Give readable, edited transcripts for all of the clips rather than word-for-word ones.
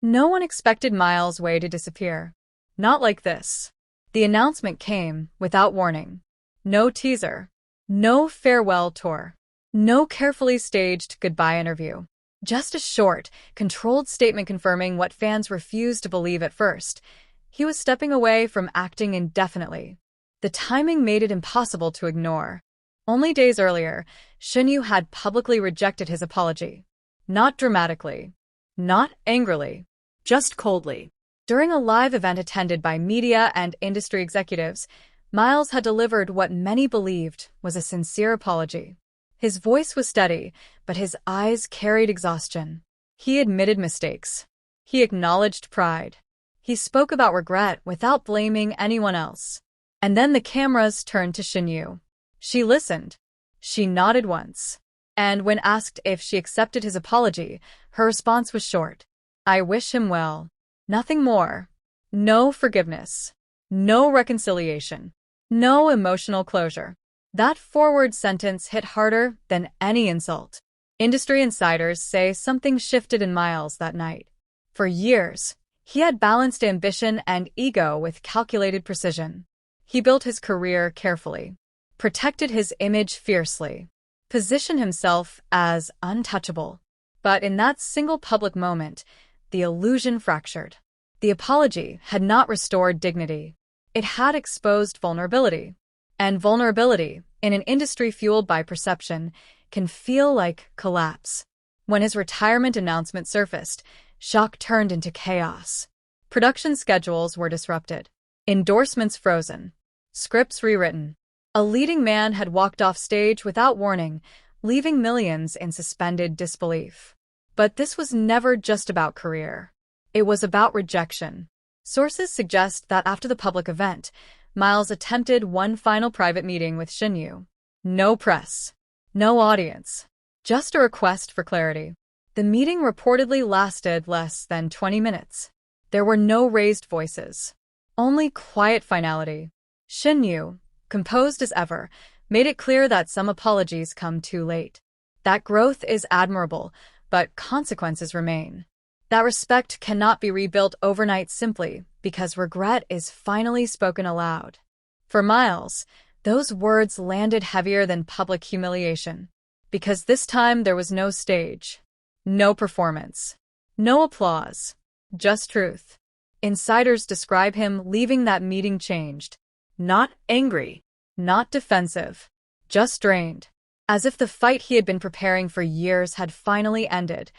No one expected Miles Wei to disappear. Not like this. The announcement came without warning. No teaser. No farewell tour. No carefully staged goodbye interview. Just a short, controlled statement confirming what fans refused to believe at first. He was stepping away from acting indefinitely. The timing made it impossible to ignore. Only days earlier, Shen Yue had publicly rejected his apology. Not dramatically. Not angrily. Just coldly. During a live event attended by media and industry executives, Miles had delivered what many believed was a sincere apology. His voice was steady, but his eyes carried exhaustion. He admitted mistakes. He acknowledged pride. He spoke about regret without blaming anyone else. And then the cameras turned to Shen Yue. She listened. She nodded once. And when asked if she accepted his apology, her response was short. I wish him well. Nothing more. No forgiveness. No reconciliation. No emotional closure. That forward sentence hit harder than any insult. Industry insiders say something shifted in Miles that night. For years, he had balanced ambition and ego with calculated precision. He built his career carefully, protected his image fiercely, positioned himself as untouchable. But in that single public moment, the illusion fractured. The apology had not restored dignity. It had exposed vulnerability. And vulnerability, in an industry fueled by perception, can feel like collapse. When his retirement announcement surfaced, shock turned into chaos. Production schedules were disrupted. Endorsements frozen. Scripts rewritten. A leading man had walked off stage without warning, leaving millions in suspended disbelief. But this was never just about career. It was about rejection. Sources suggest that after the public event, Miles attempted one final private meeting with Shen Yue. No press. No audience. Just a request for clarity. The meeting reportedly lasted less than 20 minutes. There were no raised voices. Only quiet finality. Shen Yue, composed as ever, made it clear that some apologies come too late. That growth is admirable, but consequences remain. That respect cannot be rebuilt overnight simply because regret is finally spoken aloud. For Miles, those words landed heavier than public humiliation. Because this time there was no stage, no performance, no applause, just truth. Insiders describe him leaving that meeting changed. Not angry, not defensive, just drained. As if the fight he had been preparing for years had finally ended,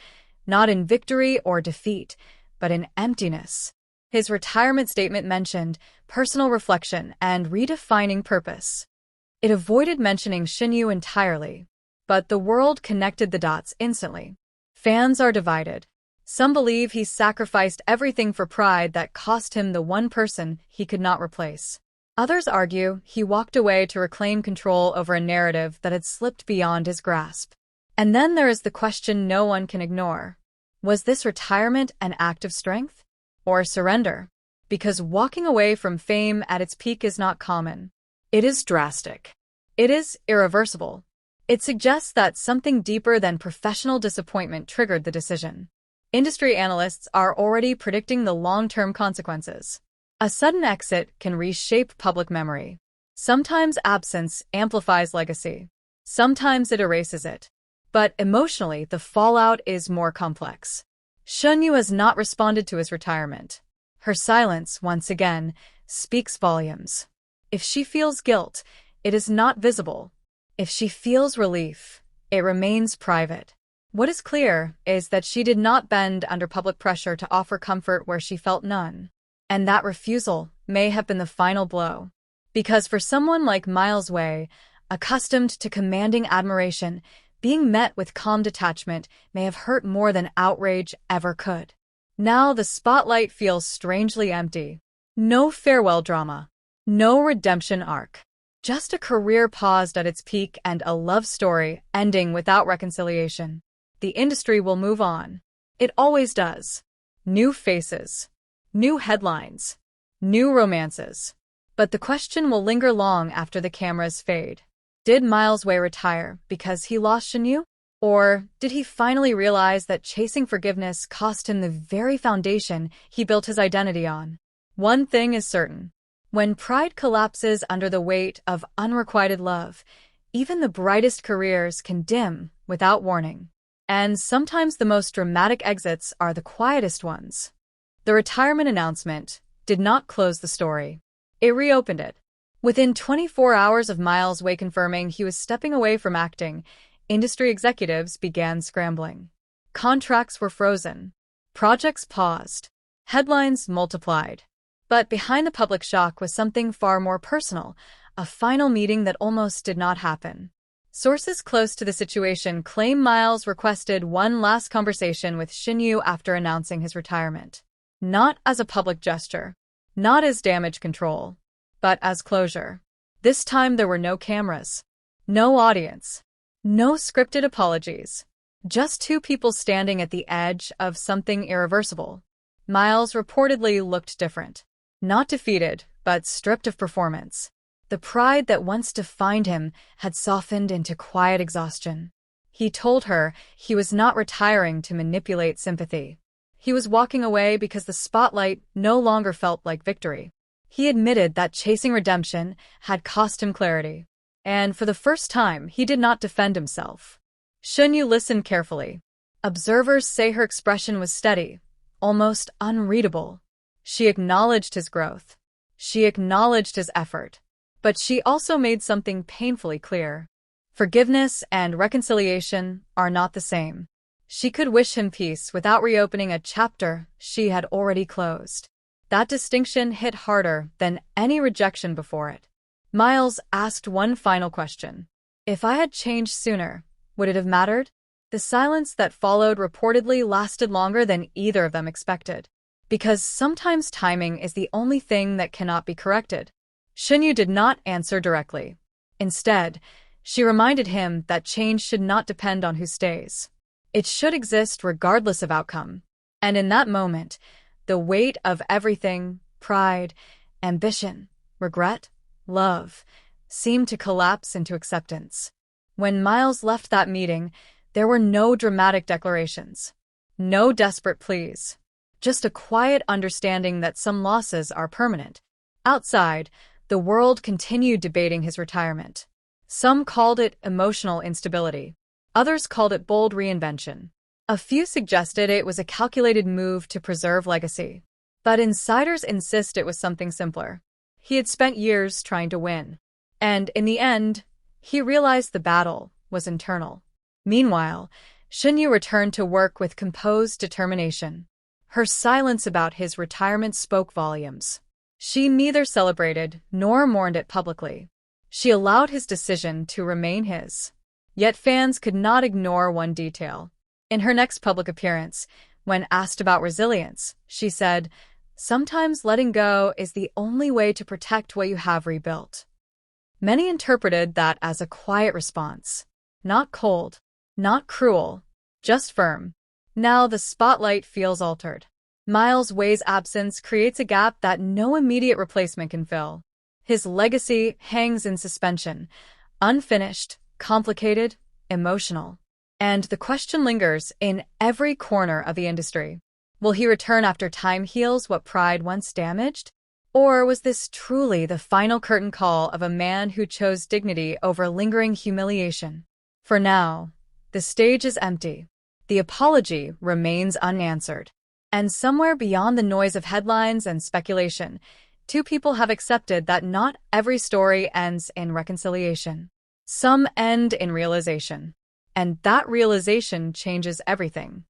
not in victory or defeat, but in emptiness. His retirement statement mentioned personal reflection and redefining purpose. It avoided mentioning Shen Yue entirely, but the world connected the dots instantly. Fans are divided. Some believe he sacrificed everything for pride that cost him the one person he could not replace. Others argue he walked away to reclaim control over a narrative that had slipped beyond his grasp. And then there is the question no one can ignore. Was this retirement an act of strength? Or surrender? Because walking away from fame at its peak is not common. It is drastic. It is irreversible. It suggests that something deeper than professional disappointment triggered the decision. Industry analysts are already predicting the long-term consequences. A sudden exit can reshape public memory. Sometimes absence amplifies legacy. Sometimes it erases it. But emotionally, the fallout is more complex. Shen Yue has not responded to his retirement. Her silence, once again, speaks volumes. If she feels guilt, it is not visible. If she feels relief, it remains private. What is clear is that she did not bend under public pressure to offer comfort where she felt none. And that refusal may have been the final blow. Because for someone like Miles Wei, accustomed to commanding admiration, being met with calm detachment may have hurt more than outrage ever could. Now the spotlight feels strangely empty. No farewell drama. No redemption arc. Just a career paused at its peak and a love story ending without reconciliation. The industry will move on. It always does. New faces. New headlines. New romances. But the question will linger long after the cameras fade. Did Miles Wei retire because he lost Shen Yue? Or did he finally realize that chasing forgiveness cost him the very foundation he built his identity on? One thing is certain. When pride collapses under the weight of unrequited love, even the brightest careers can dim without warning. And sometimes the most dramatic exits are the quietest ones. The retirement announcement did not close the story. It reopened it. Within 24 hours of Miles Wei confirming he was stepping away from acting, industry executives began scrambling. Contracts were frozen. Projects paused. Headlines multiplied. But behind the public shock was something far more personal, a final meeting that almost did not happen. Sources close to the situation claim Miles requested one last conversation with Shen Yue after announcing his retirement. Not as a public gesture, not as damage control, but as closure. This time there were no cameras, no audience, no scripted apologies. Just two people standing at the edge of something irreversible. Miles reportedly looked different. Not defeated, but stripped of performance. The pride that once defined him had softened into quiet exhaustion. He told her he was not retiring to manipulate sympathy. He was walking away because the spotlight no longer felt like victory. He admitted that chasing redemption had cost him clarity. And for the first time, he did not defend himself. Shen Yue listened carefully. Observers say her expression was steady, almost unreadable. She acknowledged his growth. She acknowledged his effort. But she also made something painfully clear. Forgiveness and reconciliation are not the same. She could wish him peace without reopening a chapter she had already closed. That distinction hit harder than any rejection before it. Miles asked one final question. If I had changed sooner, would it have mattered? The silence that followed reportedly lasted longer than either of them expected. Because sometimes timing is the only thing that cannot be corrected. Shen Yue did not answer directly. Instead, she reminded him that change should not depend on who stays. It should exist regardless of outcome. And in that moment, the weight of everything, pride, ambition, regret, love, seemed to collapse into acceptance. When Miles left that meeting, there were no dramatic declarations, no desperate pleas, just a quiet understanding that some losses are permanent. Outside, the world continued debating his retirement. Some called it emotional instability. Others called it bold reinvention. A few suggested it was a calculated move to preserve legacy. But insiders insist it was something simpler. He had spent years trying to win. And in the end, he realized the battle was internal. Meanwhile, Shen Yue returned to work with composed determination. Her silence about his retirement spoke volumes. She neither celebrated nor mourned it publicly. She allowed his decision to remain his. Yet fans could not ignore one detail. In her next public appearance, when asked about resilience, she said, "Sometimes letting go is the only way to protect what you have rebuilt." Many interpreted that as a quiet response. Not cold, not cruel, just firm. Now the spotlight feels altered. Miles Wei's absence creates a gap that no immediate replacement can fill. His legacy hangs in suspension, unfinished, complicated, emotional. And the question lingers in every corner of the industry. Will he return after time heals what pride once damaged? Or was this truly the final curtain call of a man who chose dignity over lingering humiliation? For now, the stage is empty. The apology remains unanswered. And somewhere beyond the noise of headlines and speculation, two people have accepted that not every story ends in reconciliation. Some end in realization. And that realization changes everything.